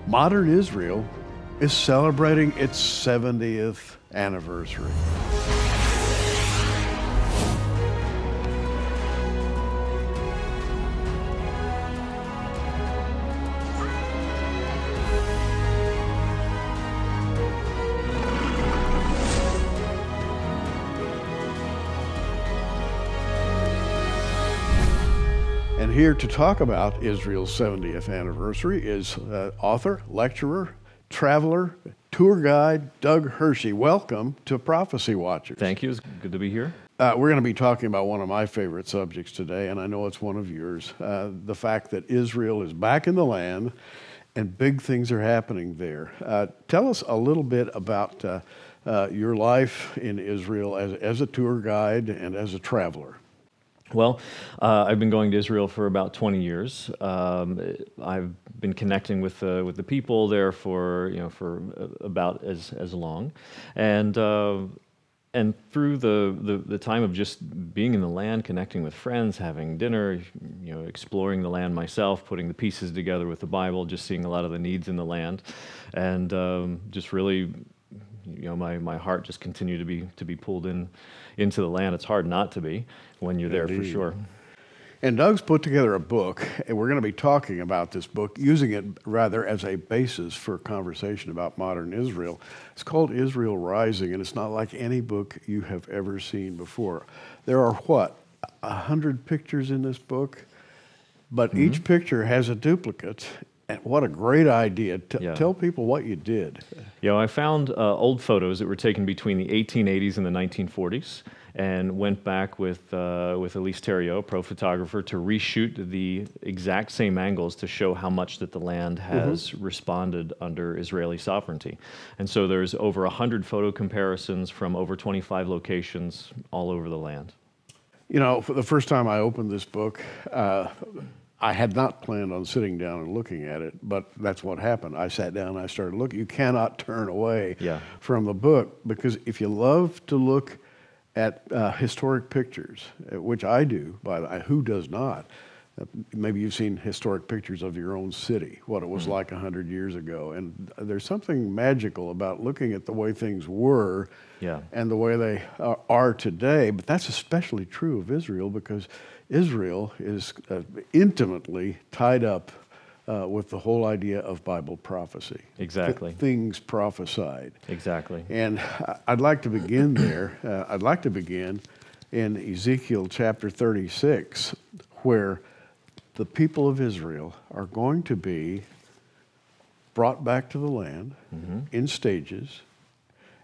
Modern Israel is celebrating its 70th anniversary. And here to talk about Israel's 70th anniversary is author, lecturer, traveler, tour guide, Doug Hershey. Welcome to Prophecy Watchers. Thank you. It's good to be here. We're going to be talking about one of my favorite subjects today, and I know it's one of yours, the fact that Israel is back in the land and big things are happening there. Tell us a little bit about your life in Israel as a tour guide and as a traveler. Well, I've been going to Israel for about 20 years. I've been connecting with the people there for about as long, and through the time of just being in the land, connecting with friends, having dinner, exploring the land myself, putting the pieces together with the Bible, just seeing a lot of the needs in the land, and just really, my heart just continued to be pulled into the land. It's hard not to be when you're there. Indeed. For sure. And Doug's put together a book, and we're going to be talking about this book, using it rather as a basis for conversation about modern Israel. It's called Israel Rising, and it's not like any book you have ever seen before. There are, 100 pictures in this book? But each picture has a duplicate. And what a great idea. Tell people what you did. I found old photos that were taken between the 1880s and the 1940s, and went back with Elise Theriault, pro photographer, to reshoot the exact same angles to show how much that the land has responded under Israeli sovereignty. And so there's over 100 photo comparisons from over 25 locations all over the land. For the first time I opened this book, I had not planned on sitting down and looking at it, but that's what happened. I sat down and I started looking. You cannot turn away from the book, because if you love to look at historic pictures, which I do, by the way, who does not? Maybe you've seen historic pictures of your own city, what it was like 100 years ago. And there's something magical about looking at the way things were and the way they are today. But that's especially true of Israel, because Israel is intimately tied up with the whole idea of Bible prophecy. Exactly. Things prophesied. Exactly. And I'd like to begin there. I'd like to begin in Ezekiel chapter 36, where the people of Israel are going to be brought back to the land in stages.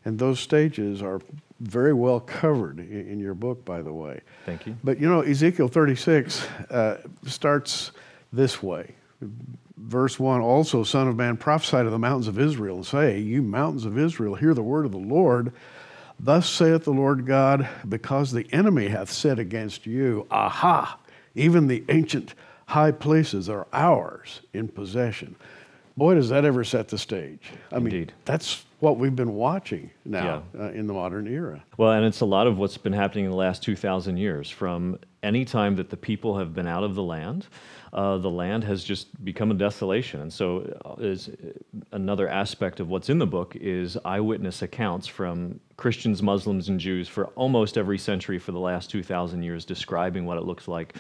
And those stages are very well covered in your book, by the way. Thank you. But Ezekiel 36 starts this way. Verse 1, also, Son of man, prophesy to the mountains of Israel, and say, you mountains of Israel, hear the word of the Lord. Thus saith the Lord God, because the enemy hath said against you, aha, even the ancient high places are ours in possession. Boy, does that ever set the stage. Indeed. That's what we've been watching now in the modern era. Well, and it's a lot of what's been happening in the last 2,000 years. From any time that the people have been out of the land has just become a desolation. And so is another aspect of what's in the book is eyewitness accounts from Christians, Muslims, and Jews for almost every century for the last 2,000 years, describing what it looks like,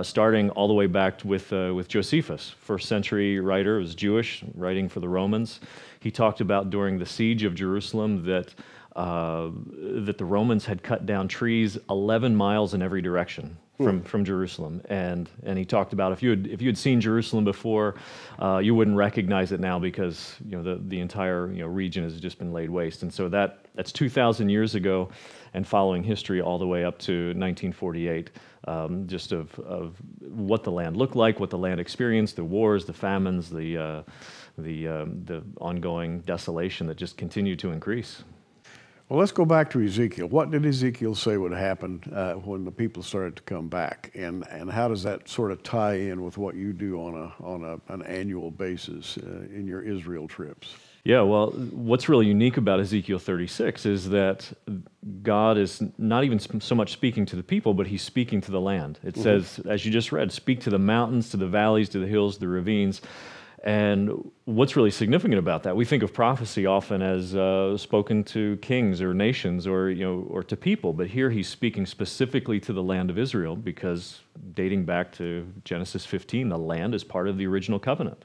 starting all the way back with Josephus, first century writer, was Jewish, writing for the Romans. He talked about during the siege of Jerusalem that the Romans had cut down trees 11 miles in every direction from Jerusalem, and he talked about if you had seen Jerusalem before, you wouldn't recognize it now, because the entire region has just been laid waste. And so that's 2,000 years ago, and following history all the way up to 1948, just of what the land looked like, what the land experienced, the wars, the famines, the ongoing desolation that just continued to increase. Well, let's go back to Ezekiel. What did Ezekiel say would happen when the people started to come back, and how does that sort of tie in with what you do on an annual basis in your Israel trips? Yeah, well, what's really unique about Ezekiel 36 is that God is not even so much speaking to the people, but he's speaking to the land. It says, as you just read, speak to the mountains, to the valleys, to the hills, the ravines. And what's really significant about that, we think of prophecy often as spoken to kings or nations or to people, but here he's speaking specifically to the land of Israel because dating back to Genesis 15, the land is part of the original covenant.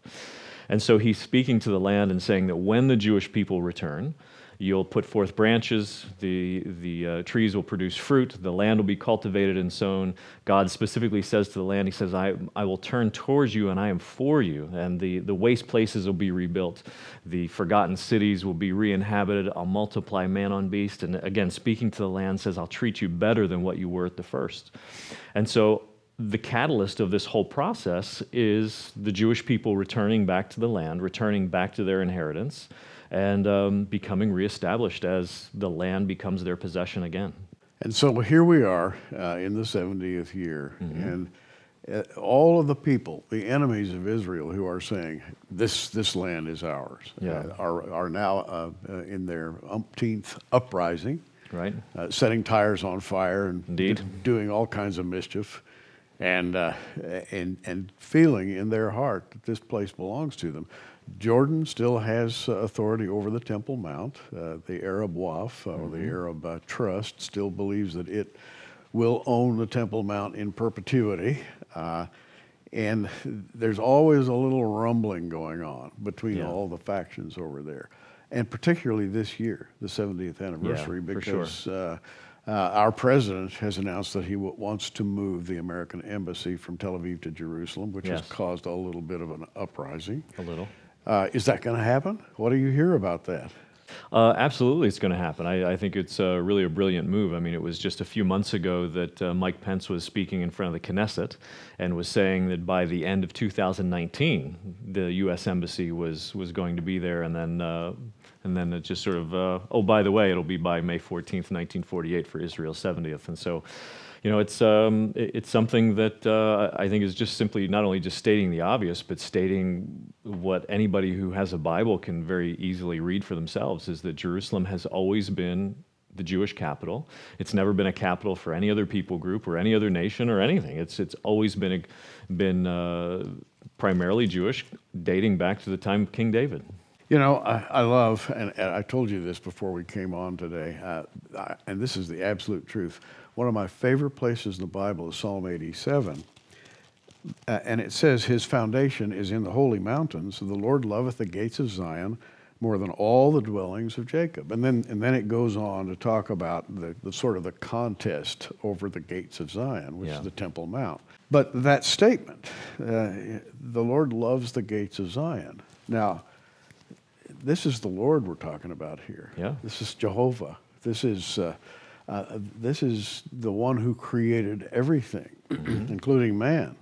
And so he's speaking to the land and saying that when the Jewish people return, you'll put forth branches, the trees will produce fruit, the land will be cultivated and sown. God specifically says to the land, he says, I will turn towards you and I am for you. And the waste places will be rebuilt. The forgotten cities will be re-inhabited. I'll multiply man on beast. And again, speaking to the land says, I'll treat you better than what you were at the first. And so the catalyst of this whole process is the Jewish people returning back to the land, returning back to their inheritance, and becoming reestablished as the land becomes their possession again. And so here we are in the 70th year, and all of the people, the enemies of Israel, who are saying this land is ours, are now in their umpteenth uprising, right? Setting tires on fire and Indeed. Doing all kinds of mischief, and feeling in their heart that this place belongs to them. Jordan still has authority over the Temple Mount. The Arab Waqf, or the Arab Trust, still believes that it will own the Temple Mount in perpetuity. And there's always a little rumbling going on between all the factions over there. And particularly this year, the 70th anniversary, because our president has announced that he wants to move the American embassy from Tel Aviv to Jerusalem, which has caused a little bit of an uprising. A little. Is that going to happen? What do you hear about that? Absolutely, it's going to happen. I think it's really a brilliant move. I mean, it was just a few months ago that Mike Pence was speaking in front of the Knesset and was saying that by the end of 2019, the U.S. Embassy was going to be there, and then it just sort of, oh, by the way, it'll be by May 14th, 1948 for Israel's 70th. And so, it's something that I think is just simply not only just stating the obvious, but stating what anybody who has a Bible can very easily read for themselves, is that Jerusalem has always been the Jewish capital. It's never been a capital for any other people group or any other nation or anything. It's always been primarily Jewish, dating back to the time of King David. I love, and I told you this before we came on today, and this is the absolute truth. One of my favorite places in the Bible is Psalm 87. And it says, his foundation is in the holy mountains. The Lord loveth the gates of Zion more than all the dwellings of Jacob. And then it goes on to talk about the sort of the contest over the gates of Zion, which is the Temple Mount. But that statement, the Lord loves the gates of Zion. Now, this is the Lord we're talking about here. Yeah. This is Jehovah. This is the one who created everything, including man.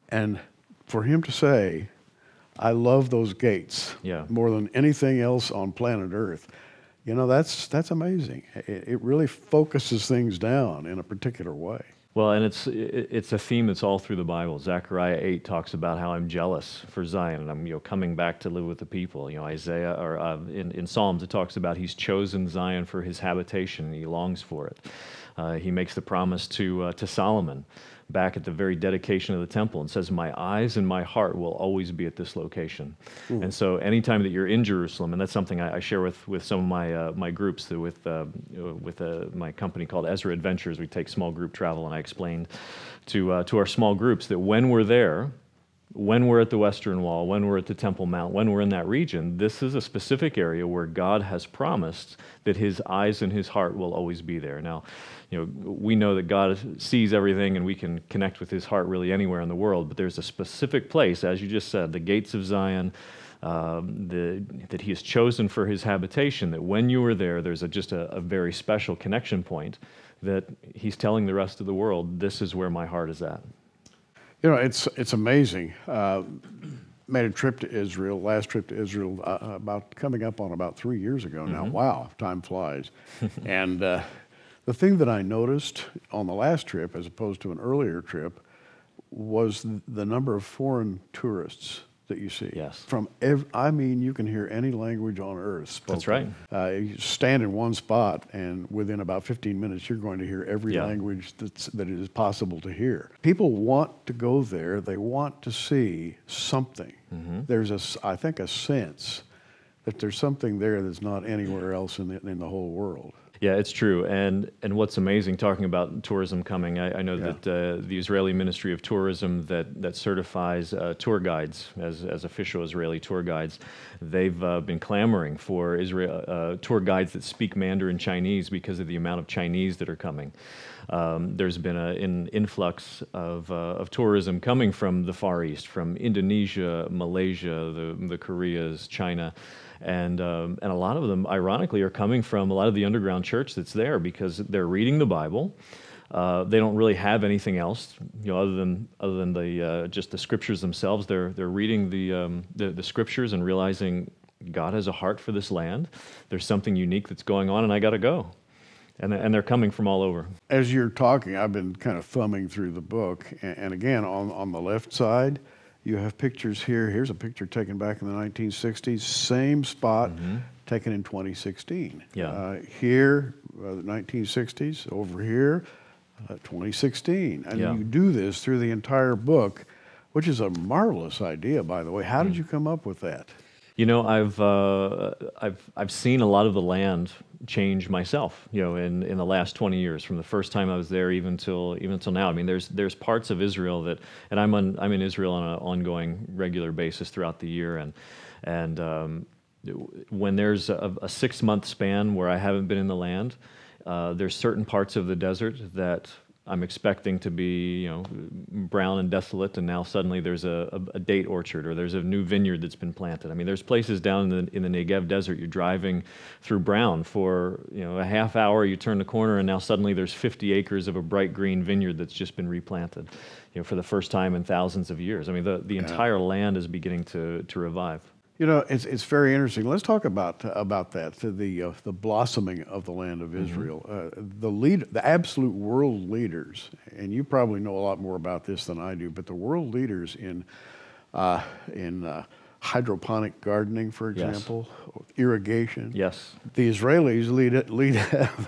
And for him to say, I love those gates more than anything else on planet Earth, that's amazing. It really focuses things down in a particular way. Well, and it's a theme that's all through the Bible. Zechariah 8 talks about how I'm jealous for Zion and I'm coming back to live with the people. Isaiah, or in Psalms, it talks about he's chosen Zion for his habitation and he longs for it. He makes the promise to Solomon back at the very dedication of the temple and says, my eyes and my heart will always be at this location. And so anytime that you're in Jerusalem, and that's something I share with some of my groups, with my company called Ezra Adventures, we take small group travel, and I explained to our small groups that when we're there, when we're at the Western Wall, when we're at the Temple Mount, when we're in that region, this is a specific area where God has promised that his eyes and his heart will always be there. Now, we know that God sees everything and we can connect with his heart really anywhere in the world, but there's a specific place, as you just said, the gates of Zion, that he has chosen for his habitation, that when you are there, there's just a very special connection point that he's telling the rest of the world, this is where my heart is at. It's amazing. Made a trip to Israel, last trip to Israel, coming up on about 3 years ago now. Wow, time flies. And the thing that I noticed on the last trip, as opposed to an earlier trip, was the number of foreign tourists that you see. Yes. From I mean, you can hear any language on earth spoken. That's right. You stand in one spot, and within about 15 minutes, you're going to hear every language that it is possible to hear. People want to go there. They want to see something. There's I think, a sense that there's something there that's not anywhere else in the whole world. Yeah, it's true. And what's amazing, talking about tourism coming, I know that the Israeli Ministry of Tourism that certifies tour guides as official Israeli tour guides, they've been clamoring for tour guides that speak Mandarin Chinese because of the amount of Chinese that are coming. There's been an influx of tourism coming from the Far East, from Indonesia, Malaysia, the Koreas, China. And a lot of them, ironically, are coming from a lot of the underground church that's there because they're reading the Bible. They don't really have anything else, other than the just the scriptures themselves. They're reading the scriptures and realizing God has a heart for this land. There's something unique that's going on, and I got to go. And they're coming from all over. As you're talking, I've been kind of thumbing through the book, and again, on the left side, you have pictures here. Here's a picture taken back in the 1960s, same spot, taken in 2016. Yeah. Here, the 1960s, over here, 2016. And you do this through the entire book, which is a marvelous idea, by the way. How did you come up with that? I've seen a lot of the land change myself, in the last 20 years, from the first time I was there even till now. I mean, there's parts of Israel that, and I'm in Israel on an ongoing, regular basis throughout the year, and when there's a 6-month span where I haven't been in the land, there's certain parts of the desert that I'm expecting to be, brown and desolate, and now suddenly there's a date orchard, or there's a new vineyard that's been planted. I mean, there's places down in the Negev desert, you're driving through brown for, a half hour, you turn the corner, and now suddenly there's 50 acres of a bright green vineyard that's just been replanted, for the first time in thousands of years. I mean, the entire land is beginning to revive. It's very interesting. Let's talk about that, the blossoming of the land of Israel. The absolute world leaders, and you probably know a lot more about this than I do, but the world leaders in hydroponic gardening, for example, irrigation. Yes. The Israelis lead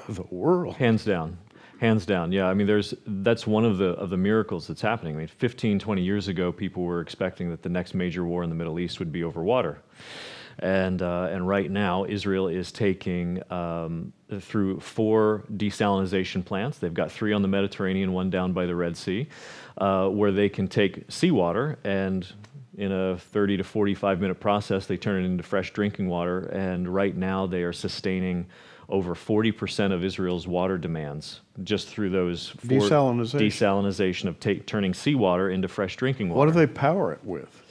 the world. Hands down. Yeah. I mean, that's one of the miracles that's happening. I mean, 15, 20 years ago, people were expecting that the next major war in the Middle East would be over water. And right now, Israel is taking through 4 desalination plants. They've got 3 on the Mediterranean, 1 down by the Red Sea, where they can take seawater and in a 30 to 45-minute process, they turn it into fresh drinking water. And right now, they are sustaining over 40% of Israel's water demands just through those desalination of turning seawater into fresh drinking water. What do they power it with?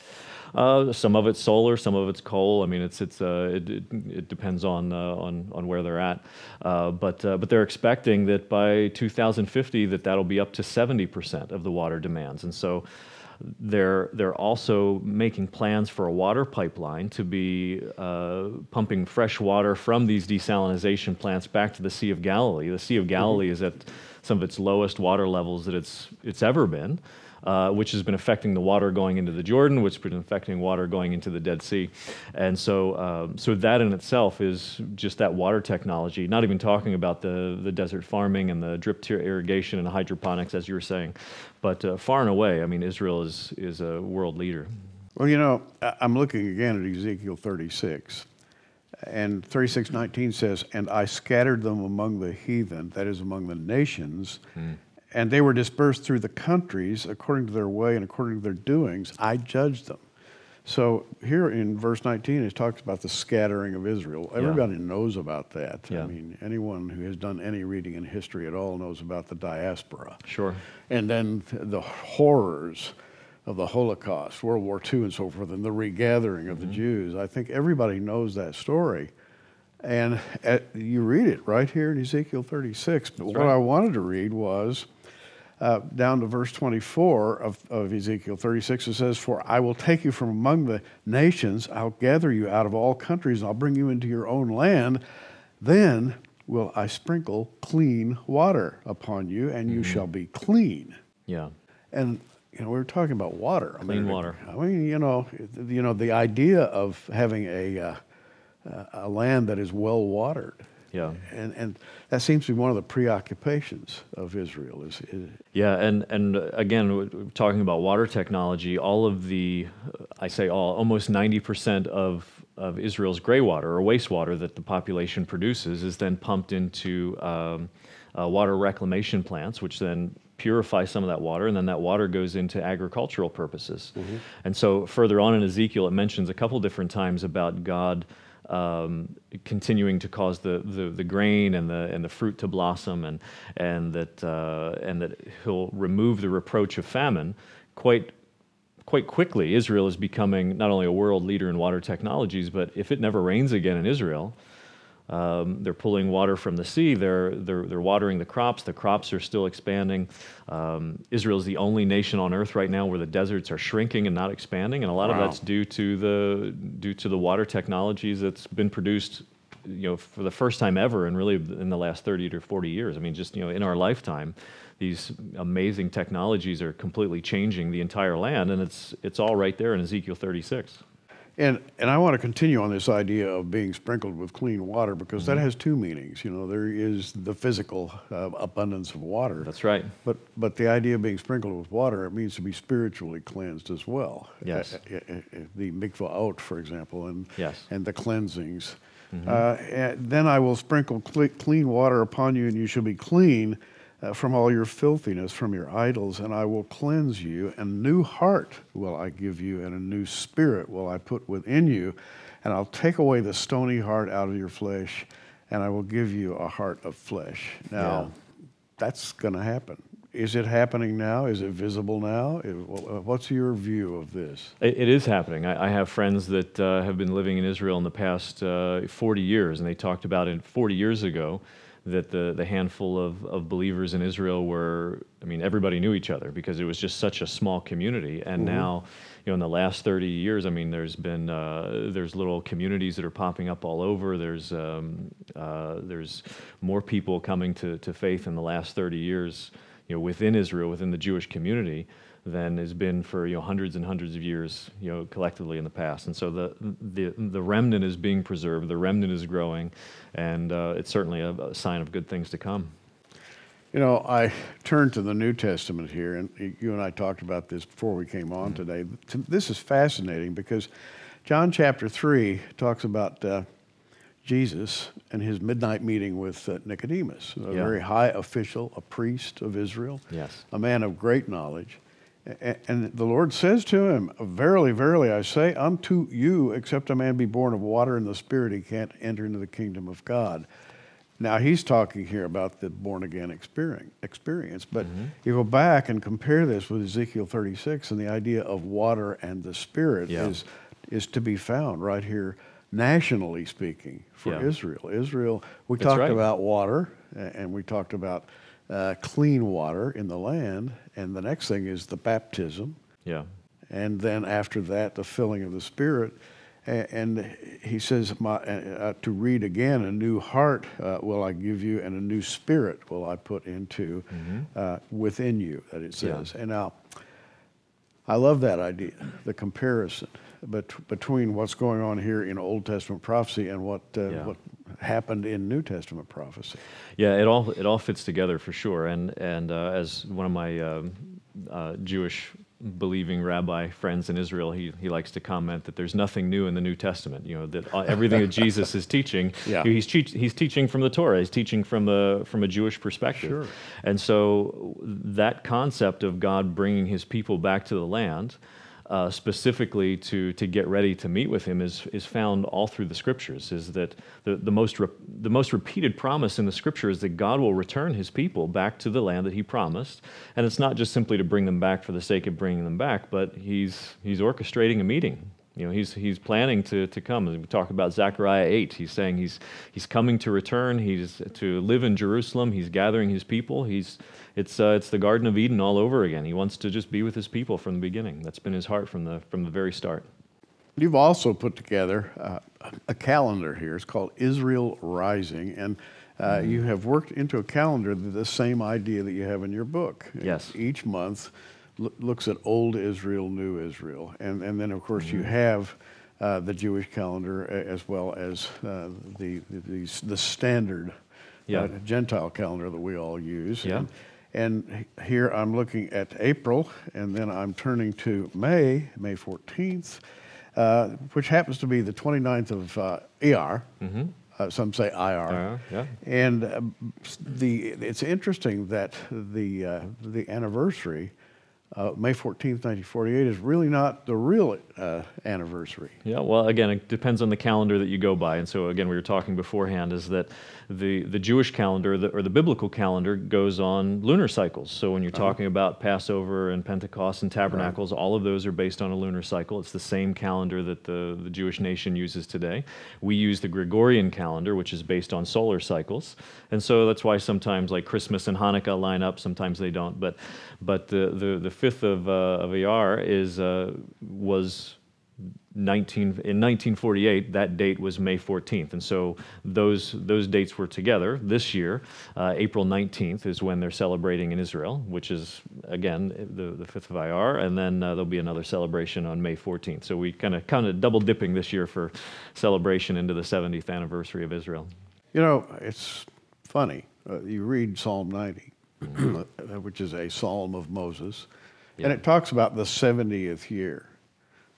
Some of it's solar, some of it's coal. I mean, it depends on where they're at. But they're expecting that by 2050 that'll be up to 70% of the water demands, and so. They're also making plans for a water pipeline to be pumping fresh water from these desalination plants back to the Sea of Galilee. The Sea of Galilee is at some of its lowest water levels that it's ever been, which has been affecting the water going into the Jordan, which has been affecting water going into the Dead Sea. And so that in itself is just that water technology, not even talking about the desert farming and the drip irrigation and hydroponics, as you were saying. But far and away, I mean, Israel is a world leader. Well, I'm looking again at Ezekiel 36. And 36:19 says, "And I scattered them among the heathen," that is, among the nations, "and they were dispersed through the countries according to their way and according to their doings. I judged them." So here in verse 19, it talks about the scattering of Israel. Everybody knows about that. Yeah. I mean, anyone who has done any reading in history at all knows about the diaspora. Sure. And then the horrors of the Holocaust, World War II and so forth, and the regathering of the Jews. I think everybody knows that story. And you read it right here in Ezekiel 36. But what I wanted to read was down to verse 24 of Ezekiel 36. It says, "For I will take you from among the nations, I'll gather you out of all countries, and I'll bring you into your own land. Then will I sprinkle clean water upon you, and you shall be clean." Yeah. And we were talking about water. Clean water. I mean, the idea of having a land that is well watered. Yeah. And that seems to be one of the preoccupations of Israel. Yeah, and again, talking about water technology, all of the, almost 90% of Israel's gray water or wastewater that the population produces is then pumped into water reclamation plants, which then purify some of that water, and then that water goes into agricultural purposes. Mm-hmm. And so further on in Ezekiel, it mentions a couple different times about God continuing to cause the grain and the fruit to blossom, and that He'll remove the reproach of famine quite quickly. Israel is becoming not only a world leader in water technologies, but if it never rains again in Israel, they're pulling water from the sea. They're watering the crops. The crops are still expanding. Israel is the only nation on earth right now where the deserts are shrinking and not expanding, and a lot of that's due to the water technologies that's been produced, for the first time ever, and really in the last 30 to 40 years. I mean, just in our lifetime, these amazing technologies are completely changing the entire land, and it's all right there in Ezekiel 36. And I want to continue on this idea of being sprinkled with clean water, because Mm-hmm. that has two meanings. There is the physical abundance of water. That's right. But the idea of being sprinkled with water, it means to be spiritually cleansed as well. Yes. The mikvahot, for example, and Yes. and the cleansings. Mm-hmm. And then I will sprinkle clean water upon you, and you shall be clean from all your filthiness, from your idols, and I will cleanse you. A new heart will I give you, and a new spirit will I put within you, and I'll take away the stony heart out of your flesh, and I will give you a heart of flesh. Now, that's going to happen. Is it happening now? Is it visible now? What's your view of this? It is happening. I have friends that have been living in Israel in the past 40 years, and they talked about it 40 years ago, that the handful of believers in Israel everybody knew each other because it was just such a small community. And Mm-hmm. now, in the last 30 years, there's little communities that are popping up all over. There's more people coming to faith in the last 30 years, within Israel, within the Jewish community, than has been for hundreds and hundreds of years, collectively in the past. And so the remnant is being preserved, the remnant is growing, and it's certainly a sign of good things to come. I turned to the New Testament here, and you and I talked about this before we came on today. This is fascinating because John chapter 3 talks about Jesus and his midnight meeting with Nicodemus, a very high official, a priest of Israel, a man of great knowledge. And the Lord says to him, "Verily, verily, I say unto you, except a man be born of water and the Spirit, he can't enter into the kingdom of God." Now, he's talking here about the born-again experience. But you go back and compare this with Ezekiel 36, and the idea of water and the Spirit is to be found right here, nationally speaking, for Israel. Israel, we talked about water, and we talked about clean water in the land, and the next thing is the baptism. Yeah. And then after that, the filling of the Spirit. And he says, to read again, a new heart will I give you, and a new spirit will I put into within you, that it says. And now, I love that idea, the comparison between what's going on here in Old Testament prophecy and what happened in New Testament prophecy. Yeah, it all fits together for sure. And as one of my Jewish believing rabbi friends in Israel, he likes to comment that there's nothing new in the New Testament. That everything that Jesus is teaching, he's teaching from the Torah. He's teaching from a Jewish perspective. Sure. And so that concept of God bringing His people back to the land, specifically to get ready to meet with Him, is found all through the Scriptures. Is that the most repeated promise in the Scripture is that God will return His people back to the land that He promised, and it's not just simply to bring them back for the sake of bringing them back, but He's orchestrating a meeting. He's planning to come. As we talk about Zechariah 8, he's saying he's coming to return. He's to live in Jerusalem. He's gathering His people. It's the Garden of Eden all over again. He wants to just be with His people from the beginning. That's been His heart from the very start. You've also put together a calendar here. It's called Israel Rising, and you have worked into a calendar the same idea that you have in your book. Yes. Each month looks at Old Israel, New Israel, and then of course you have the Jewish calendar as well as the standard Gentile calendar that we all use. Yeah. And here I'm looking at April, and then I'm turning to May 14th, which happens to be the 29th of ER. Some say IR. Yeah. And it's interesting that the anniversary, May 14th, 1948, is really not the real anniversary. Yeah, well, again, it depends on the calendar that you go by. And so, again, we were talking beforehand is that the Jewish calendar or the biblical calendar goes on lunar cycles. So when you're talking about Passover and Pentecost and Tabernacles, all of those are based on a lunar cycle. It's the same calendar that the Jewish nation uses today. We use the Gregorian calendar, which is based on solar cycles. And so that's why sometimes like Christmas and Hanukkah line up, sometimes they don't. But the 5th of Iyar was in 1948, that date was May 14th, and so those dates were together. This year, April 19th is when they're celebrating in Israel, which is again the 5th of Iyar, and then there'll be another celebration on May 14th. So we kind of double dipping this year for celebration into the 70th anniversary of Israel. You know, it's funny. You read Psalm 90, which is a psalm of Moses, and it talks about the 70th year.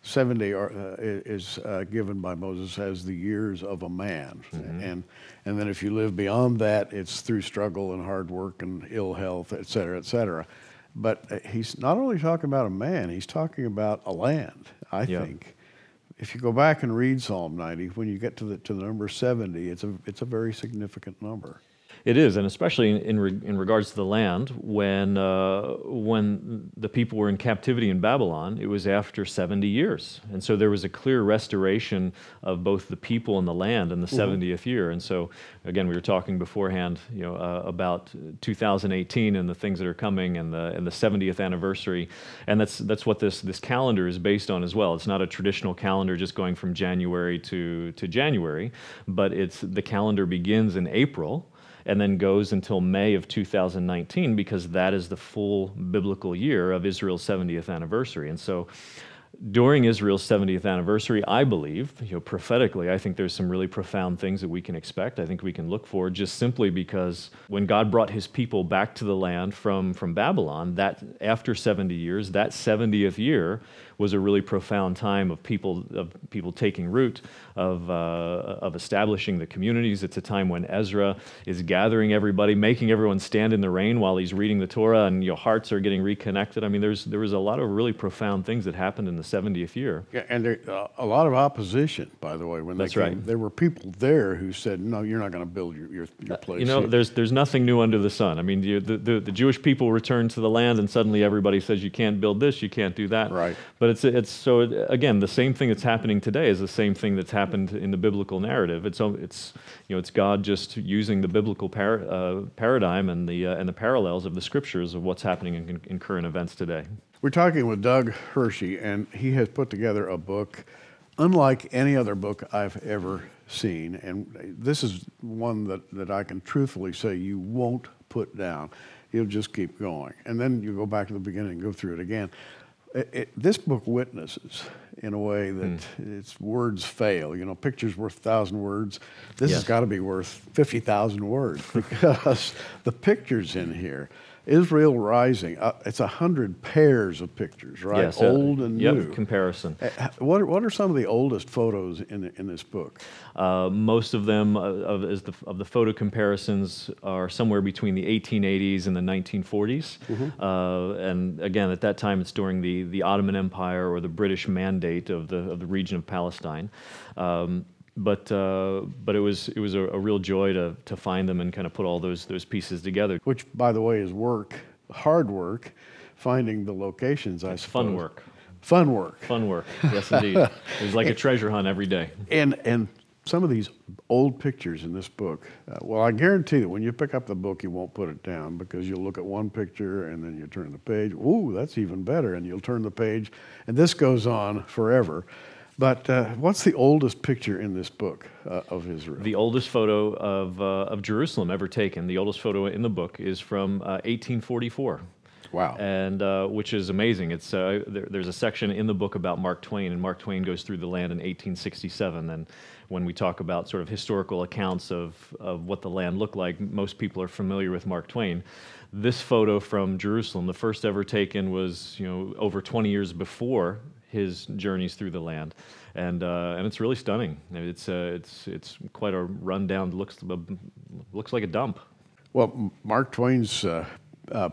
70 is given by Moses as the years of a man. And then if you live beyond that, it's through struggle and hard work and ill health, et cetera, et cetera. But he's not only talking about a man, he's talking about a land, I think. If you go back and read Psalm 90, when you get to the number 70, it's a very significant number. It is, and especially in regards to the land, when the people were in captivity in Babylon, it was after 70 years. And so there was a clear restoration of both the people and the land in the 70th year. And so, again, we were talking beforehand, about 2018 and the things that are coming and the 70th anniversary. And that's what this calendar is based on as well. It's not a traditional calendar just going from January to January, but the calendar begins in April and then goes until May of 2019, because that is the full biblical year of Israel's 70th anniversary. And so during Israel's 70th anniversary, I believe, prophetically, I think there's some really profound things that we can expect. I think we can look for, just simply because when God brought his people back to the land from Babylon, that after 70 years, that 70th year was a really profound time of people taking root, of establishing the communities. It's a time when Ezra is gathering everybody, making everyone stand in the rain while he's reading the Torah, and your hearts are getting reconnected. I mean, there was a lot of really profound things that happened in the 70th year. Yeah, and a lot of opposition, by the way, when they came. Right. There were people there who said, "No, you're not going to build your place." There's nothing new under the sun. I mean, the Jewish people returned to the land, and suddenly everybody says you can't build this, you can't do that. Right. But again, the same thing that's happening today is the same thing that's happened in the biblical narrative. It's God just using the biblical paradigm and the parallels of the scriptures of what's happening in current events today. We're talking with Doug Hershey, and he has put together a book unlike any other book I've ever seen. And this is one that I can truthfully say you won't put down. You'll just keep going. And then you go back to the beginning and go through it again. This book witnesses in a way that its words fail. Picture's worth 1,000 words. This has got to be worth 50,000 words, because the pictures in here, Israel Rising, it's 100 pairs of pictures, right? Yes, old and new. Comparison. What are some of the oldest photos in this book? Most of them of the photo comparisons are somewhere between the 1880s and the 1940s. And again, at that time, it's during the Ottoman Empire or the British Mandate of the region of Palestine. But it was a real joy to find them and kind of put all those pieces together. Which, by the way, is hard work, finding the locations. I suppose. Fun work. Fun work. Fun work. Yes, indeed. It was like a treasure hunt every day. And some of these old pictures in this book. Well, I guarantee that when you pick up the book, you won't put it down, because you'll look at one picture and then you turn the page. Ooh, that's even better, and you'll turn the page, and this goes on forever. But what's the oldest picture in this book of Israel? The oldest photo of Jerusalem ever taken, the oldest photo in the book, is from 1844. Wow. And which is amazing. It's there's a section in the book about Mark Twain, and Mark Twain goes through the land in 1867. And when we talk about sort of historical accounts of what the land looked like, most people are familiar with Mark Twain. This photo from Jerusalem, the first ever taken, was over 20 years before his journeys through the land, and it's really stunning. It's quite a rundown. Looks like a dump. Well, Mark Twain's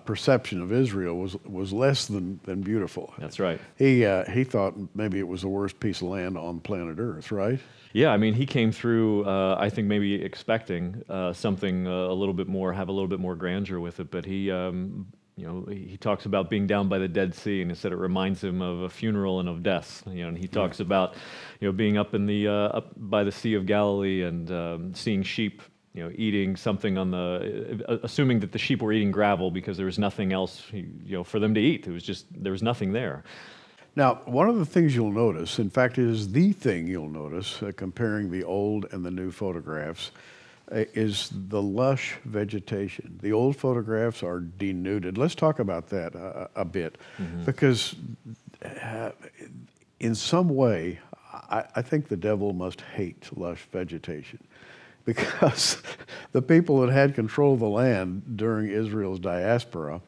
perception of Israel was less than beautiful. That's right. He thought maybe it was the worst piece of land on planet Earth, right? Yeah, I mean, he came through, I think maybe expecting something have a little bit more grandeur with it, but he talks about being down by the Dead Sea, and he said it reminds him of a funeral and of death. And he talks about, being up in the up by the Sea of Galilee and seeing sheep, eating something on assuming that the sheep were eating gravel because there was nothing else, for them to eat. There was nothing there. Now, one of the things you'll notice, in fact, it is the thing you'll notice, comparing the old and the new photographs, is the lush vegetation. The old photographs are denuded. Let's talk about that a bit, because in some way, I think the devil must hate lush vegetation, because the people that had control of the land during Israel's diaspora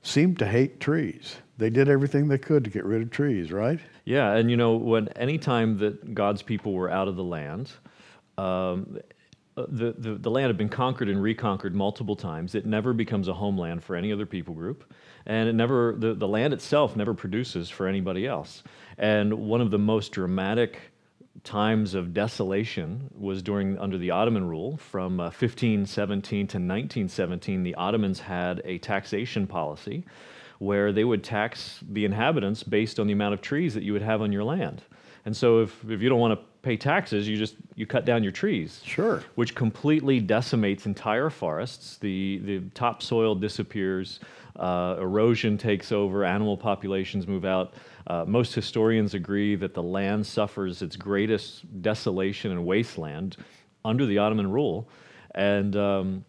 seemed to hate trees. They did everything they could to get rid of trees, right? Yeah, and any time that God's people were out of the land, the land had been conquered and reconquered multiple times. It never becomes a homeland for any other people group, and the land itself never produces for anybody else. And one of the most dramatic times of desolation was under the Ottoman rule. From 1517 to 1917, the Ottomans had a taxation policy where they would tax the inhabitants based on the amount of trees that you would have on your land. And so if you don't want to pay taxes, you cut down your trees. Sure. Which completely decimates entire forests. The topsoil disappears, erosion takes over, animal populations move out. Most historians agree that the land suffers its greatest desolation and wasteland under the Ottoman rule. And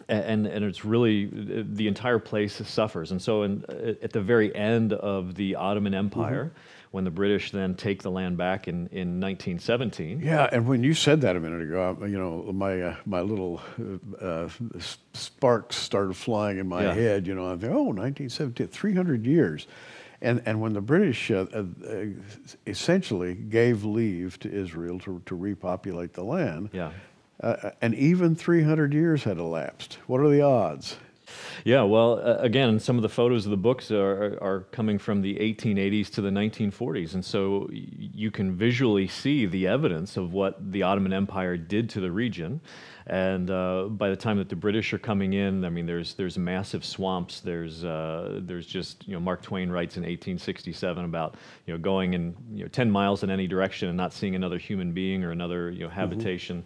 it's really, the entire place suffers. And so at the very end of the Ottoman Empire, when the British then take the land back in 1917. Yeah, and when you said that a minute ago, my little sparks started flying in my head. I think, 1917, 300 years. And when the British essentially gave leave to Israel to repopulate the land, and even 300 years had elapsed. What are the odds? Yeah, well, again, some of the photos of the books are coming from the 1880s to the 1940s, and so you can visually see the evidence of what the Ottoman Empire did to the region. And by the time that the British are coming in, I mean, there's massive swamps. There's just, Mark Twain writes in 1867 about going in 10 miles in any direction and not seeing another human being or another habitation.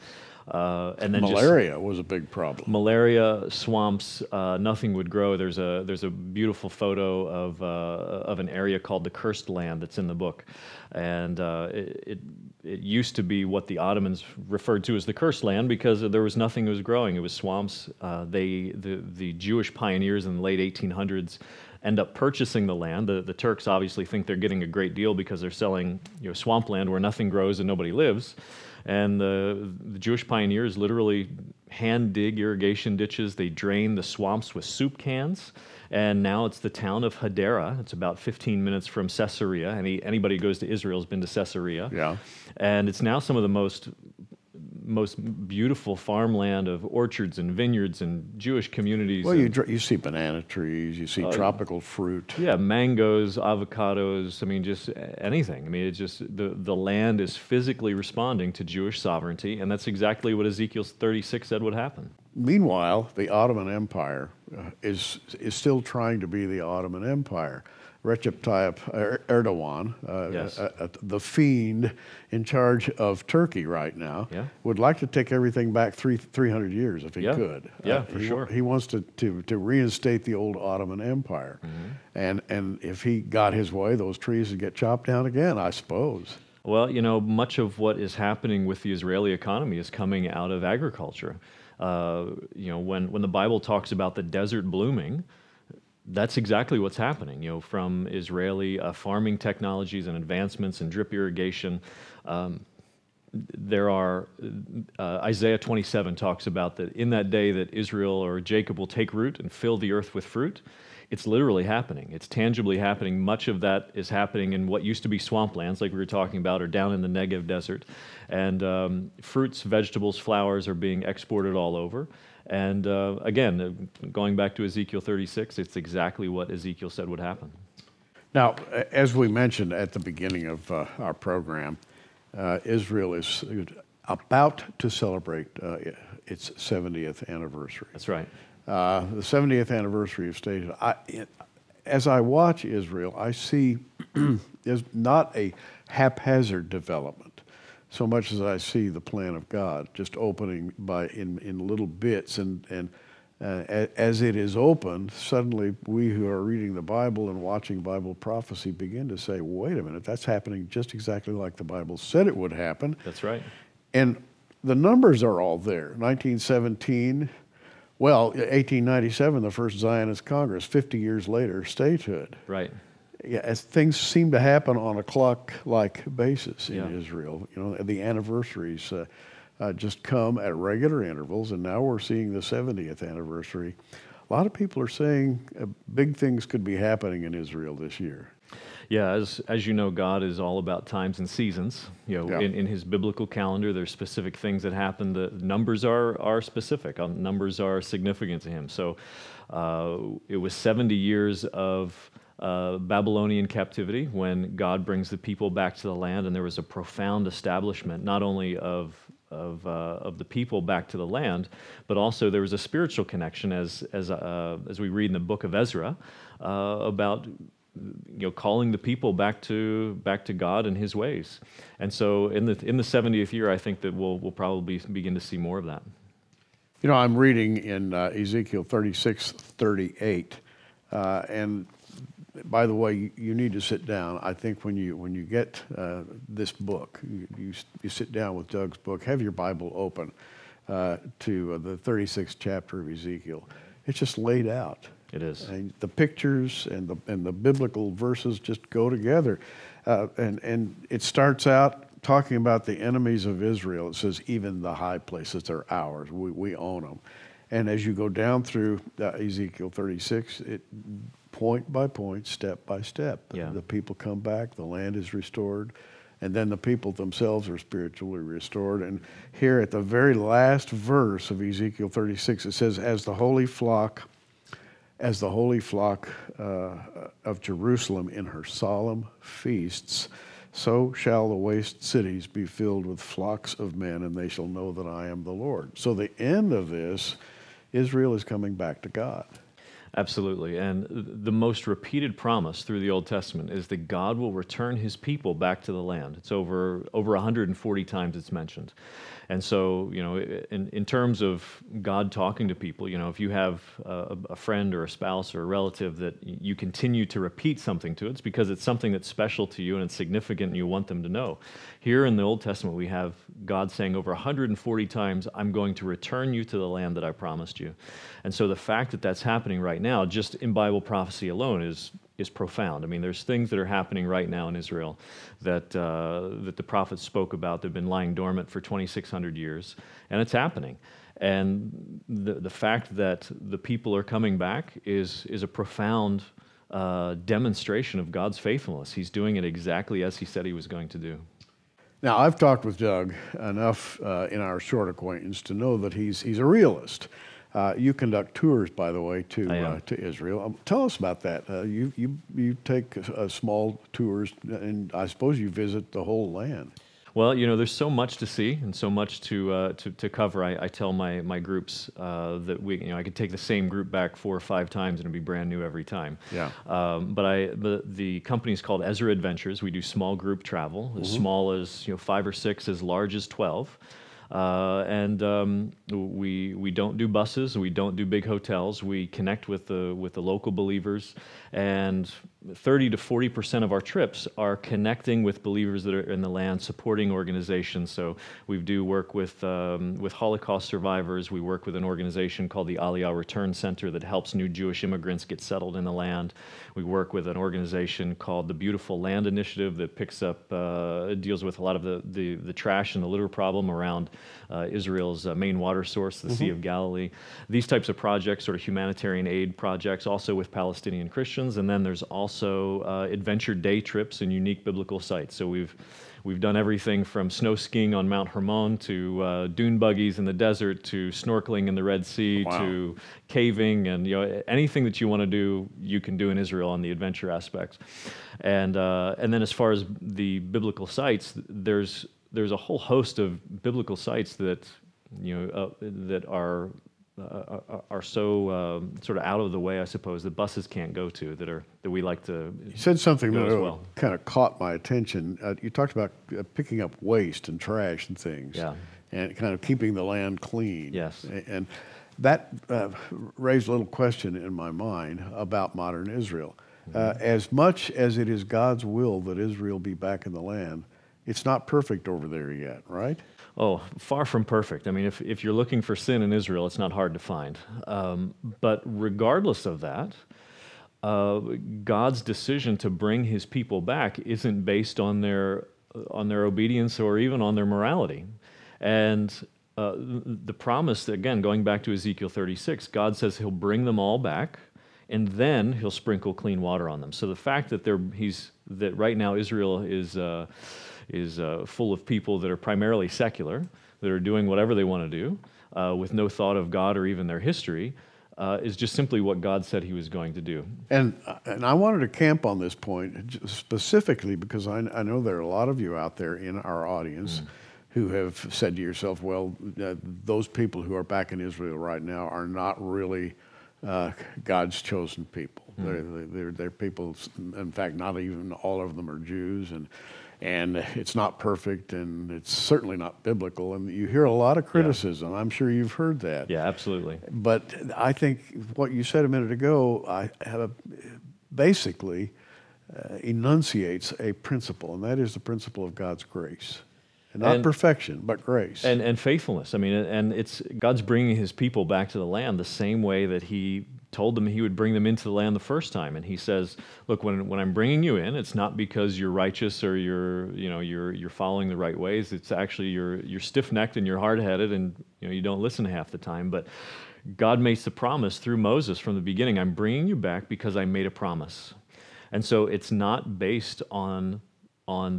And then malaria was a big problem. Malaria, swamps, nothing would grow. There's a beautiful photo of an area called the Cursed Land that's in the book, and it used to be what the Ottomans referred to as the Cursed Land because there was nothing that was growing. It was swamps. The Jewish pioneers in the late 1800s end up purchasing the land. The Turks obviously think they're getting a great deal because they're selling swampland where nothing grows and nobody lives. And the Jewish pioneers literally hand dig irrigation ditches. They drain the swamps with soup cans. And now it's the town of Hadera. It's about 15 minutes from Caesarea. Anybody who goes to Israel has been to Caesarea. Yeah. And it's now some of the most beautiful farmland of orchards and vineyards and Jewish communities. Well, you see banana trees, you see tropical fruit. Yeah, mangoes, avocados, I mean, just anything. I mean, it's just the land is physically responding to Jewish sovereignty, and that's exactly what Ezekiel 36 said would happen. Meanwhile, the Ottoman Empire is still trying to be the Ottoman Empire. Recep Tayyip Erdogan, the fiend in charge of Turkey right now, would like to take everything back 300 years if he could. Yeah, for sure. He wants to reinstate the old Ottoman Empire. And if he got his way, those trees would get chopped down again, I suppose. Well, much of what is happening with the Israeli economy is coming out of agriculture. When the Bible talks about the desert blooming, that's exactly what's happening. From Israeli farming technologies and advancements in drip irrigation, there are Isaiah 27 talks about that in that day that Israel or Jacob will take root and fill the earth with fruit. It's literally happening. It's tangibly happening. Much of that is happening in what used to be swamplands, like we were talking about, or down in the Negev desert. And fruits, vegetables, flowers are being exported all over. And again, going back to Ezekiel 36, it's exactly what Ezekiel said would happen. Now, as we mentioned at the beginning of our program, Israel is about to celebrate its 70th anniversary. That's right. The 70th anniversary of statehood. As I watch Israel, I see there's not a haphazard development so much as I see the plan of God just opening in little bits. And as it is opened, suddenly we who are reading the Bible and watching Bible prophecy begin to say, wait a minute, that's happening just exactly like the Bible said it would happen. That's right. And the numbers are all there. 1917... Well, 1897, the first Zionist Congress. 50 years later, statehood. Right. Yeah, as things seem to happen on a clock-like basis in Israel. The anniversaries just come at regular intervals, and now we're seeing the 70th anniversary. A lot of people are saying big things could be happening in Israel this year. Yeah, as you know, God is all about times and seasons. In His biblical calendar, there's specific things that happen. The numbers are specific. Numbers are significant to Him. So it was 70 years of Babylonian captivity when God brings the people back to the land, and there was a profound establishment, not only of the people back to the land, but also there was a spiritual connection, as we read in the book of Ezra, about calling the people back to God and His ways. And so in the 70th year, I think that we'll probably begin to see more of that. I'm reading in Ezekiel 36:38, and by the way, you need to sit down. I think when you get this book, you sit down with Doug's book, have your Bible open to the 36th chapter of Ezekiel. It's just laid out. It is. And the pictures and the biblical verses just go together. And it starts out talking about the enemies of Israel. It says, even the high places are ours. We own them. And as you go down through Ezekiel 36, point by point, step by step, the people come back, the land is restored, and then the people themselves are spiritually restored. And here at the very last verse of Ezekiel 36, it says, as the holy flock of Jerusalem in her solemn feasts, so shall the waste cities be filled with flocks of men, and they shall know that I am the Lord. So the end of this, Israel is coming back to God. Absolutely. And the most repeated promise through the Old Testament is that God will return His people back to the land. It's over 140 times it's mentioned. And so, in terms of God talking to people, if you have a friend or a spouse or a relative that you continue to repeat something to, it's because it's something that's special to you and it's significant and you want them to know. Here in the Old Testament, we have God saying over 140 times, I'm going to return you to the land that I promised you. And so the fact that that's happening right now, just in Bible prophecy alone, is profound. I mean, there's things that are happening right now in Israel that the prophets spoke about that have been lying dormant for 2,600 years, and it's happening. And the fact that the people are coming back is a profound demonstration of God's faithfulness. He's doing it exactly as He said He was going to do. Now, I've talked with Doug enough in our short acquaintance to know that he's a realist. You conduct tours, by the way, to Israel. Tell us about that. You take small tours, and I suppose you visit the whole land. Well, there's so much to see and so much to cover. I tell my groups that I could take the same group back 4 or 5 times and it'd be brand new every time. Yeah. But the company is called Ezra Adventures. We do small group travel, as small as 5 or 6, as large as 12. And we don't do buses. We don't do big hotels. We connect with the local believers, and 30 to 40% of our trips are connecting with believers that are in the land, supporting organizations. So we do work with Holocaust survivors. We work with an organization called the Aliyah Return Center that helps new Jewish immigrants get settled in the land. We work with an organization called the Beautiful Land Initiative that picks up, deals with a lot of the trash and the litter problem around Israel's main water source, the Sea of Galilee. These types of projects, sort of humanitarian aid projects, also with Palestinian Christians. And then there's also adventure day trips and unique biblical sites. So we've done everything from snow skiing on Mount Hermon to dune buggies in the desert to snorkeling in the Red Sea to caving, and anything that you want to do, you can do in Israel on the adventure aspects. And then as far as the biblical sites, there's a whole host of biblical sites that that are so sort of out of the way, I suppose, that buses can't go to, that we like to. You said something that well. kind of caught my attention. You talked about picking up waste and trash and things, and kind of keeping the land clean. Yes, and that raised a little question in my mind about modern Israel. As much as it is God's will that Israel be back in the land, it's not perfect over there yet, right? Oh, far from perfect. I mean, if you're looking for sin in Israel, it's not hard to find. But regardless of that, God's decision to bring His people back isn't based on their obedience or even on their morality. And the promise, again, going back to Ezekiel 36, God says He'll bring them all back, and then He'll sprinkle clean water on them. So the fact that that right now Israel is full of people that are primarily secular, that are doing whatever they want to do, with no thought of God or even their history, is just simply what God said He was going to do. And I wanted to camp on this point specifically because I know there are a lot of you out there in our audience who have said to yourself, well, those people who are back in Israel right now are not really God's chosen people. They're people, in fact, not even all of them are Jews, and it's not perfect, and it's certainly not biblical. And you hear a lot of criticism. I'm sure you've heard that. Yeah, absolutely. But I think what you said a minute ago basically enunciates a principle, and that is the principle of God's grace. Not perfection, but grace. And faithfulness. I mean, and it's God's bringing His people back to the land the same way that He told them He would bring them into the land the first time. And He says, look, when I'm bringing you in, it's not because you're righteous or you're following the right ways. It's actually you're stiff-necked and you're hard-headed and you don't listen half the time. But God makes the promise through Moses from the beginning. I'm bringing you back because I made a promise. And so it's not based on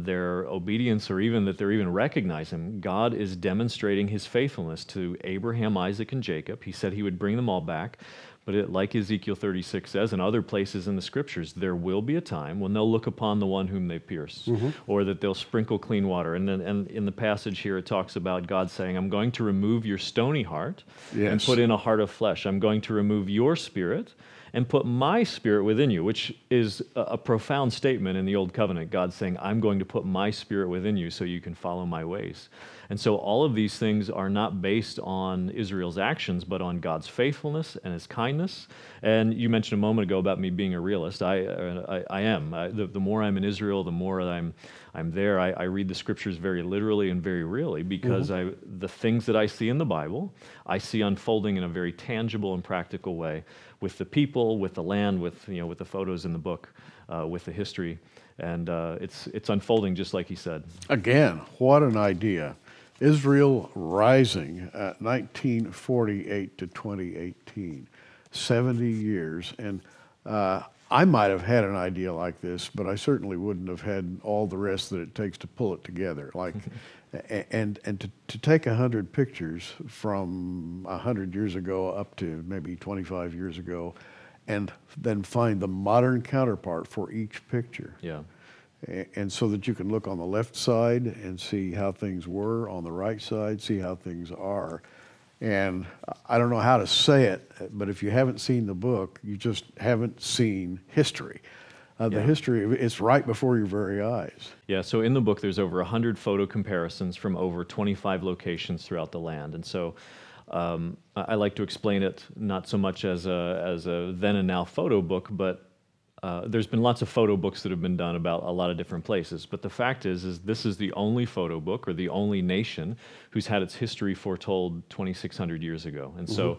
their obedience or even that they're even recognize Him. God is demonstrating His faithfulness to Abraham, Isaac, and Jacob. He said He would bring them all back. But like Ezekiel 36 says, and other places in the Scriptures, there will be a time when they'll look upon the one whom they pierced, or that they'll sprinkle clean water. And in the passage here, it talks about God saying, I'm going to remove your stony heart and put in a heart of flesh. I'm going to remove your spirit and put my spirit within you, which is a profound statement in the Old Covenant. God saying, I'm going to put my spirit within you so you can follow my ways. And so all of these things are not based on Israel's actions, but on God's faithfulness and His kindness. And you mentioned a moment ago about me being a realist. I am. The more I'm in Israel, the more I'm there. I read the Scriptures very literally and very really because the things that I see in the Bible, I see unfolding in a very tangible and practical way with the people, with the land, with the photos in the book, with the history. And it's unfolding just like He said. Again, what an idea. Israel rising, 1948 to 2018, 70 years. And I might have had an idea like this, but I certainly wouldn't have had all the rest that it takes to pull it together. And to take 100 pictures from 100 years ago up to maybe 25 years ago, and then find the modern counterpart for each picture. Yeah. And so that you can look on the left side and see how things were, on the right side, see how things are. And I don't know how to say it, but if you haven't seen the book, you just haven't seen history. The history, it's right before your very eyes. Yeah, so in the book, there's over 100 photo comparisons from over 25 locations throughout the land. And so I like to explain it not so much as a then and now photo book, but there's been lots of photo books that have been done about a lot of different places, but the fact is this is the only photo book or the only nation who's had its history foretold 2,600 years ago. And so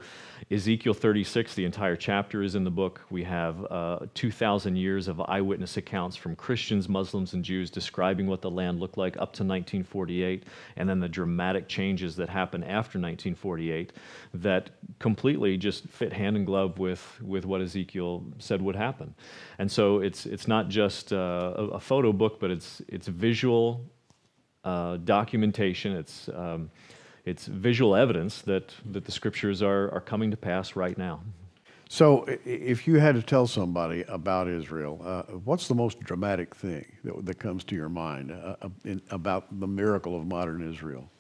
Ezekiel 36, the entire chapter is in the book. We have 2,000 years of eyewitness accounts from Christians, Muslims, and Jews describing what the land looked like up to 1948, and then the dramatic changes that happened after 1948 that completely just fit hand in glove with what Ezekiel said would happen. And so it's not just a photo book, but it's visual documentation. It's visual evidence that the scriptures are coming to pass right now. So if you had to tell somebody about Israel, what's the most dramatic thing that comes to your mind about the miracle of modern Israel?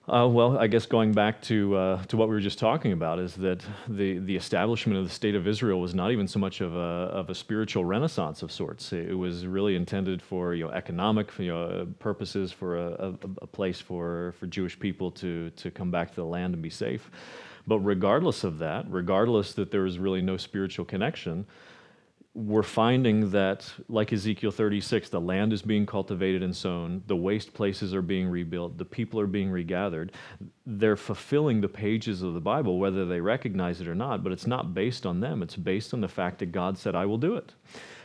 Well, I guess going back to what we were just talking about is that the establishment of the state of Israel was not even so much of a spiritual renaissance of sorts. It was really intended for economic purposes, for a place for Jewish people to come back to the land and be safe. But regardless of that, regardless that there was really no spiritual connection, we're finding that, like Ezekiel 36, the land is being cultivated and sown, the waste places are being rebuilt, the people are being regathered. They're fulfilling the pages of the Bible, whether they recognize it or not, but it's not based on them. It's based on the fact that God said, I will do it.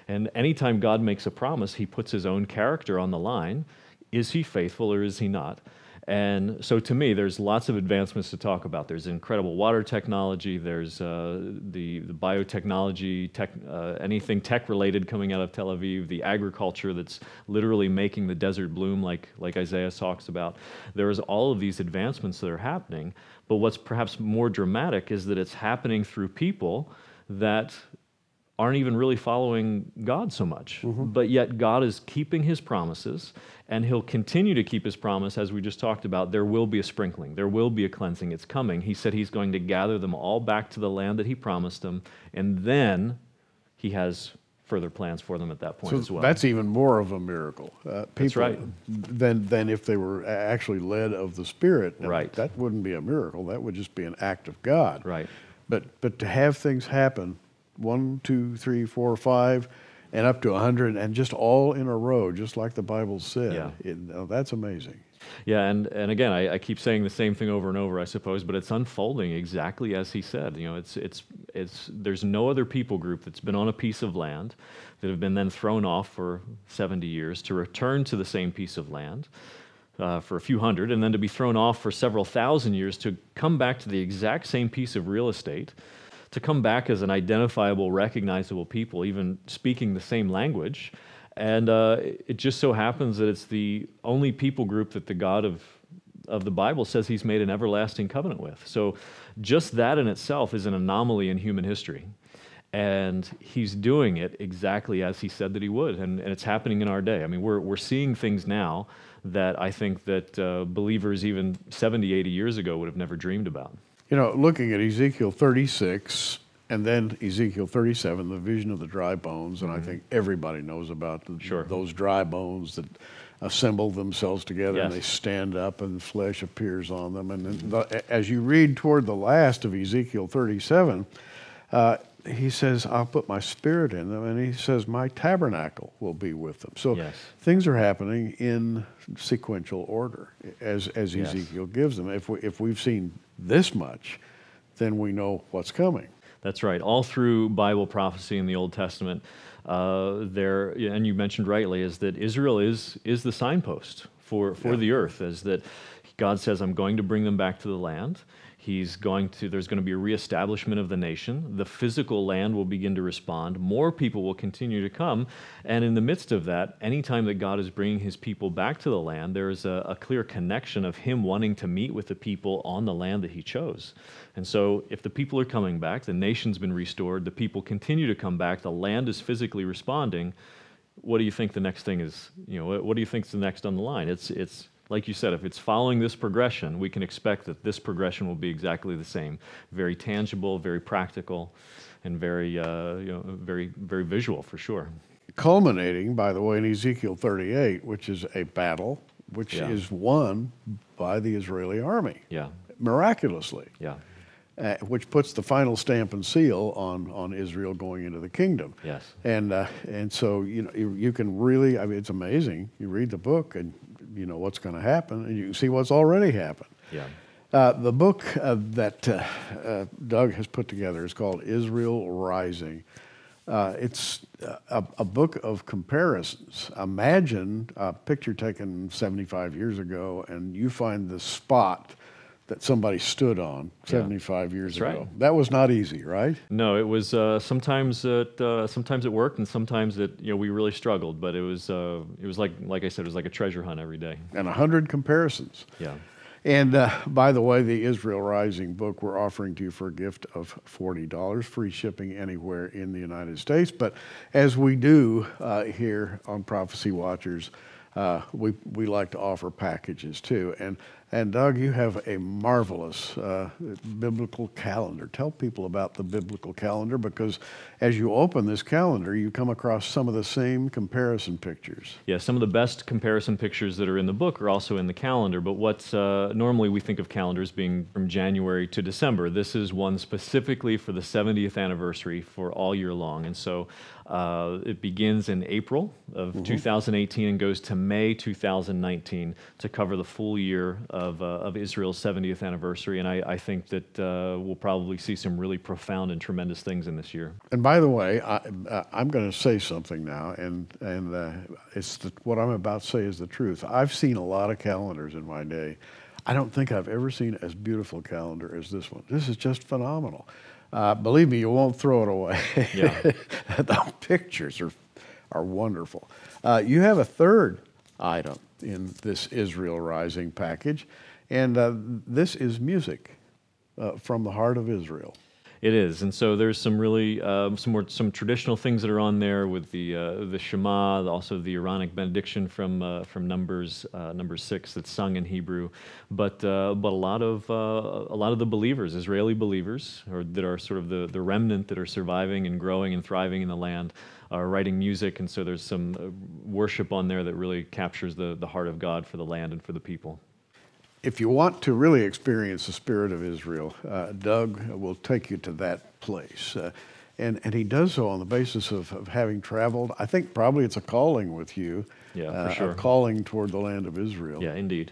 And anytime God makes a promise, he puts his own character on the line. Is he faithful or is he not? And so to me, there's lots of advancements to talk about. There's incredible water technology, there's the biotechnology, anything tech-related coming out of Tel Aviv, the agriculture that's literally making the desert bloom like Isaiah talks about. There's all of these advancements that are happening, but what's perhaps more dramatic is that it's happening through people that aren't even really following God so much. But yet God is keeping his promises, and he'll continue to keep his promise, as we just talked about. There will be a sprinkling. There will be a cleansing. It's coming. He said he's going to gather them all back to the land that he promised them, and then he has further plans for them at that point as well. That's even more of a miracle. That's right. Than if they were actually led of the Spirit. Right. That wouldn't be a miracle. That would just be an act of God. Right. But to have things happen, 1, 2, 3, 4, 5, and up to 100, and just all in a row, just like the Bible said. Yeah. That's amazing. Yeah, and again, I keep saying the same thing over and over, I suppose, but it's unfolding exactly as he said. There's no other people group that's been on a piece of land that have been then thrown off for 70 years to return to the same piece of land for a few hundred, and then to be thrown off for several thousand years to come back to the exact same piece of real estate, to come back as an identifiable, recognizable people, even speaking the same language. And it just so happens that it's the only people group that the God of the Bible says he's made an everlasting covenant with. So just that in itself is an anomaly in human history. And he's doing it exactly as he said that he would. And it's happening in our day. I mean, we're seeing things now that I think that believers even 70, 80 years ago would have never dreamed about. Looking at Ezekiel 36 and then Ezekiel 37, the vision of the dry bones, and I think everybody knows about those dry bones that assemble themselves together and they stand up and flesh appears on them. And as you read toward the last of Ezekiel 37, he says, I'll put my spirit in them, and he says, my tabernacle will be with them. So things are happening in sequential order as Ezekiel gives them. If we've seen this much, then we know what's coming. That's right. All through Bible prophecy in the Old Testament, and you mentioned rightly, is that Israel is the signpost for the earth, is that God says, I'm going to bring them back to the land. There's going to be a reestablishment of the nation. The physical land will begin to respond. More people will continue to come. And in the midst of that, anytime that God is bringing his people back to the land, there is a clear connection of him wanting to meet with the people on the land that he chose. And so if the people are coming back, the nation's been restored, the people continue to come back, the land is physically responding, what do you think the next thing is? What do you think is the next on the line? It's like you said, if it's following this progression, we can expect that this progression will be exactly the same. Very tangible, very practical, and very very visual for sure. Culminating, by the way, in Ezekiel 38, which is a battle which is won by the Israeli army. Yeah. Miraculously. Yeah. which puts the final stamp and seal on Israel going into the kingdom. Yes. And so you can really, I mean, it's amazing. You read the book and you know what's going to happen, and you can see what's already happened. Yeah. The book that Doug has put together is called Israel Rising. It's a book of comparisons. Imagine a picture taken 75 years ago, and you find the spot that somebody stood on 75 years ago. Right. That was not easy, right? No, it was sometimes it worked, and sometimes we really struggled. But it was like I said, it was like a treasure hunt every day. And 100 comparisons. Yeah. And by the way, the Israel Rising book we're offering to you for a gift of $40, free shipping anywhere in the United States. But as we do here on Prophecy Watchers, we like to offer packages too. And Doug, you have a marvelous biblical calendar. Tell people about the biblical calendar, because as you open this calendar, you come across some of the same comparison pictures. Yeah, some of the best comparison pictures that are in the book are also in the calendar, but what's normally we think of calendars being from January to December. This is one specifically for the 70th anniversary for all year long. And so it begins in April of 2018 and goes to May 2019 to cover the full year of Israel's 70th anniversary. And I think that we'll probably see some really profound and tremendous things in this year. And by the way, I'm going to say something now, and what I'm about to say is the truth. I've seen a lot of calendars in my day. I don't think I've ever seen as beautiful a calendar as this one. This is just phenomenal. Believe me, you won't throw it away. Yeah. The pictures are wonderful. You have a third item in this Israel Rising package, and this is music from the heart of Israel. It is, and so there's some really some traditional things that are on there with the Shema, also the Aaronic benediction from Numbers 6 that's sung in Hebrew, but a lot of the believers, Israeli believers, that are sort of the remnant that are surviving and growing and thriving in the land, are writing music, and so there's some worship on there that really captures the heart of God for the land and for the people. If you want to really experience the spirit of Israel, Doug will take you to that place. And he does so on the basis of having traveled. I think probably it's a calling with you. Yeah, for sure. A calling toward the land of Israel. Yeah, indeed.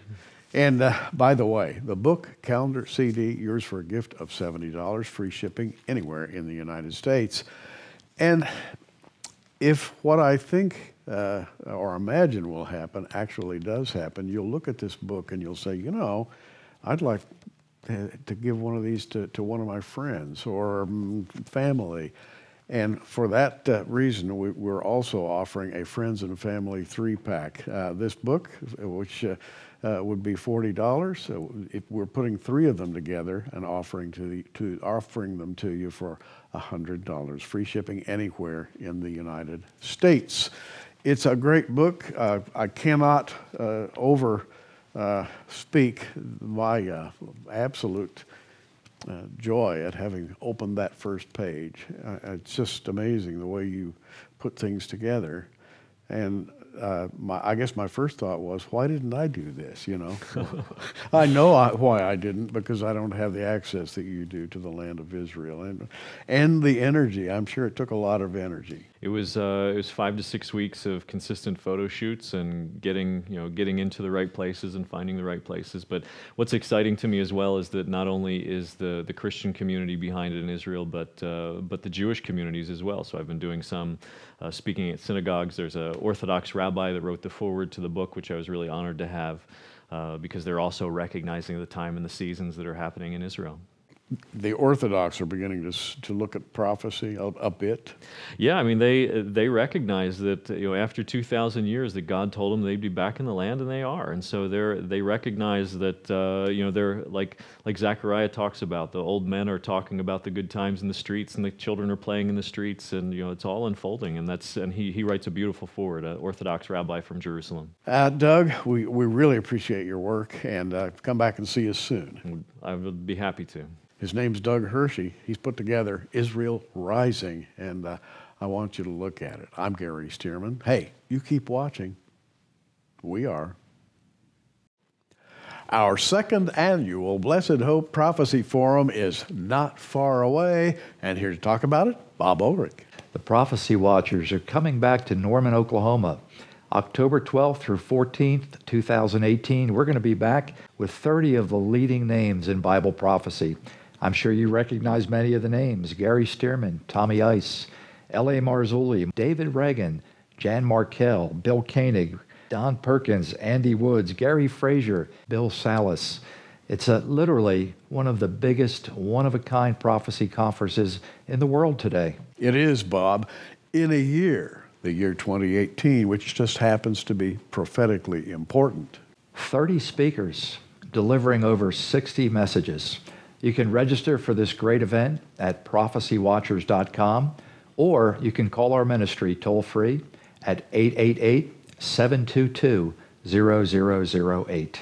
And by the way, the book, calendar, CD, yours for a gift of $70, free shipping anywhere in the United States. And if what I think or imagine will happen actually does happen, you'll look at this book and you'll say, I'd like to give one of these to one of my friends or family. And for that reason, we're also offering a Friends and Family 3-pack. This book, which would be $40, if we're putting 3 of them together and offering them to you for $100, free shipping anywhere in the United States. It's a great book. I cannot speak my absolute joy at having opened that first page. It's just amazing the way you put things together. And I guess my first thought was, why didn't I do this, I know why I didn't, because I don't have the access that you do to the land of Israel. And the energy, I'm sure it took a lot of energy. It was 5 to 6 weeks of consistent photo shoots and getting into the right places and finding the right places. But what's exciting to me as well is that not only is the Christian community behind it in Israel, but the Jewish communities as well. So I've been doing some speaking at synagogues. There's an Orthodox rabbi that wrote the foreword to the book, which I was really honored to have, because they're also recognizing the time and the seasons that are happening in Israel. The Orthodox are beginning to look at prophecy a bit. Yeah, I mean they recognize that after 2,000 years that God told them they'd be back in the land, and they are, and so they recognize that they're like Zechariah talks about, the old men are talking about the good times in the streets, and the children are playing in the streets, and it's all unfolding, and he writes a beautiful foreword, an Orthodox rabbi from Jerusalem. Doug, we really appreciate your work, and come back and see us soon. I would be happy to. His name's Doug Hershey. He's put together Israel Rising, and I want you to look at it. I'm Gary Stearman. Hey, you keep watching. We are. Our second annual Blessed Hope Prophecy Forum is not far away, and here to talk about it, Bob Ulrich. The Prophecy Watchers are coming back to Norman, Oklahoma, October 12th through 14th, 2018. We're going to be back with 30 of the leading names in Bible prophecy. I'm sure you recognize many of the names: Gary Stearman, Tommy Ice, L.A. Marzulli, David Reagan, Jan Markell, Bill Koenig, Don Perkins, Andy Woods, Gary Frazier, Bill Salas. It's literally one of the biggest one-of-a-kind prophecy conferences in the world today. It is, Bob. In a year, the year 2018, which just happens to be prophetically important. 30 speakers delivering over 60 messages. You can register for this great event at prophecywatchers.com, or you can call our ministry toll-free at 888-722-0008.